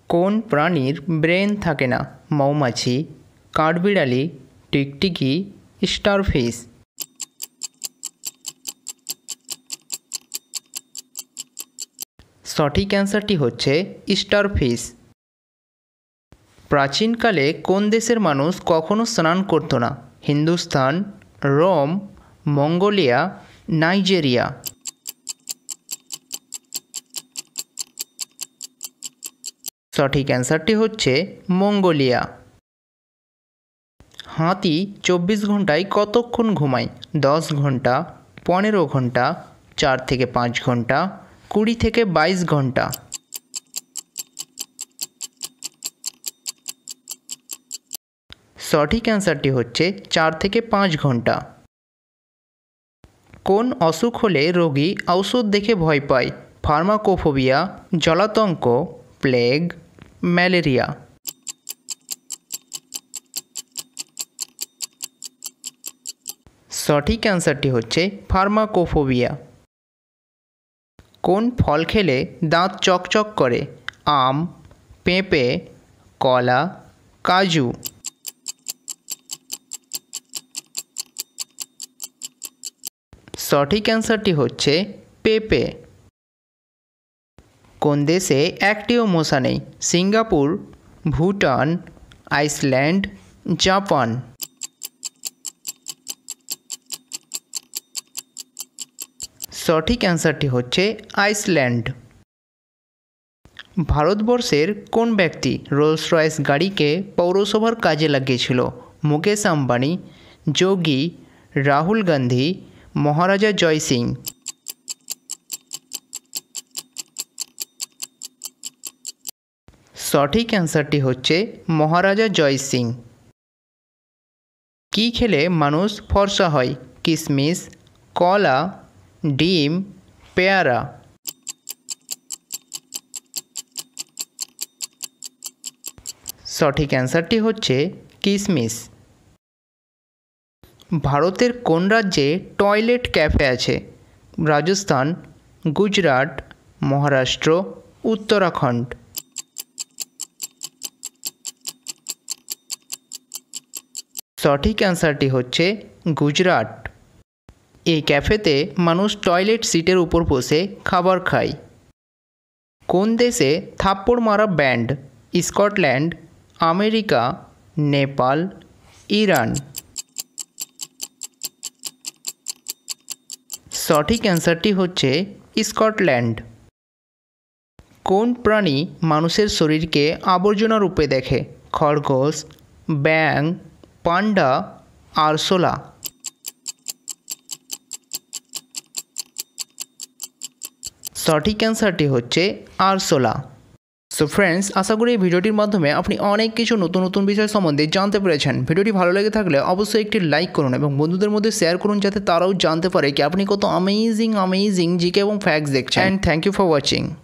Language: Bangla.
কোন প্রাণীর ব্রেন থাকে না? মৌমাছি, কাঠবিড়ালি, টিকটিকি, স্টারফিশ। সঠিক অ্যান্সারটি হচ্ছে স্টারফিশ। প্রাচীনকালে কোন দেশের মানুষ কখনো স্নান করত না? Hindustan, Rome, Mongolia, Nigeria. সঠিক অ্যান্সারটি হচ্ছে মঙ্গোলিয়া। হাতি 24 ঘন্টায় কতক্ষণ ঘুমায়? 10 ঘন্টা, 15 ঘন্টা, 4 থেকে 5 ঘন্টা, 20 থেকে 22 ঘন্টা। সঠিক অ্যান্সারটি হচ্ছে 4 থেকে 5 ঘন্টা। কোন অসুখ হলে রোগী ঔষধ দেখে ভয় পায়? ফার্মাকোফোবিয়া, জলাতঙ্ক, প্লেগ, ম্যালেরিয়া। সঠিক অ্যান্সারটি হচ্ছে ফার্মাকোফোবিয়া। কোন ফল খেলে দাঁত চকচক করে? আম, পেঁপে, কলা, কাজু। সঠিক অ্যান্সারটি হচ্ছে পেঁপে। কোন দেশে একটিও মশা নেই? Singapore, Bhutan, Iceland, Japan. সঠিক অ্যান্সারটি হচ্ছে আইসল্যান্ড। ভারতবর্ষের কোন ব্যক্তি রোলস রয়েস গাড়িকে পৌরসভার কাজে লাগিয়েছিল? মুকেশ আম্বানি, যোগী, রাহুল গান্ধী, মহারাজা জয় সিং। সঠিক অ্যান্সারটি হচ্ছে মহারাজা জয় সিং। কী খেলে মানুষ ফর্সা হয়? কিশমিশ, কলা, ডিম, পেয়ারা। সঠিক অ্যান্সারটি হচ্ছে কিশমিশ। ভারতের কোন রাজ্যে টয়লেট ক্যাফে আছে? রাজস্থান, গুজরাট, মহারাষ্ট্র, উত্তরাখণ্ড। সঠিক অ্যান্সারটি হচ্ছে গুজরাট। এই ক্যাফেতে মানুষ টয়লেট সিটের উপর বসে খাবার খায়। কোন দেশে থাপ্পড় মারা band? Scotland, America, Nepal, Iran. সঠিক অ্যান্সারটি হচ্ছে স্কটল্যান্ড। কোন প্রাণী মানুষের শরীরকে আবর্জনা রূপে দেখে? খরগোশ, ব্যাঙ, পান্ডা, আরশোলা। সঠিক অ্যান্সারটি হচ্ছে আরশোলা। সো ফ্রেন্ডস, আশা করি এই ভিডিওটির মাধ্যমে আপনি অনেক কিছু নতুন নতুন বিষয় সম্বন্ধে জানতে পেরেছেন। ভিডিওটি ভালো লেগে থাকলে অবশ্যই একটি লাইক করুন এবং বন্ধুদের মধ্যে শেয়ার করুন, যাতে তারাও জানতে পারে কি আপনি কত অ্যামেজিং জিকে এবং ফ্যাক্টস দেখছেন। And thank you for watching.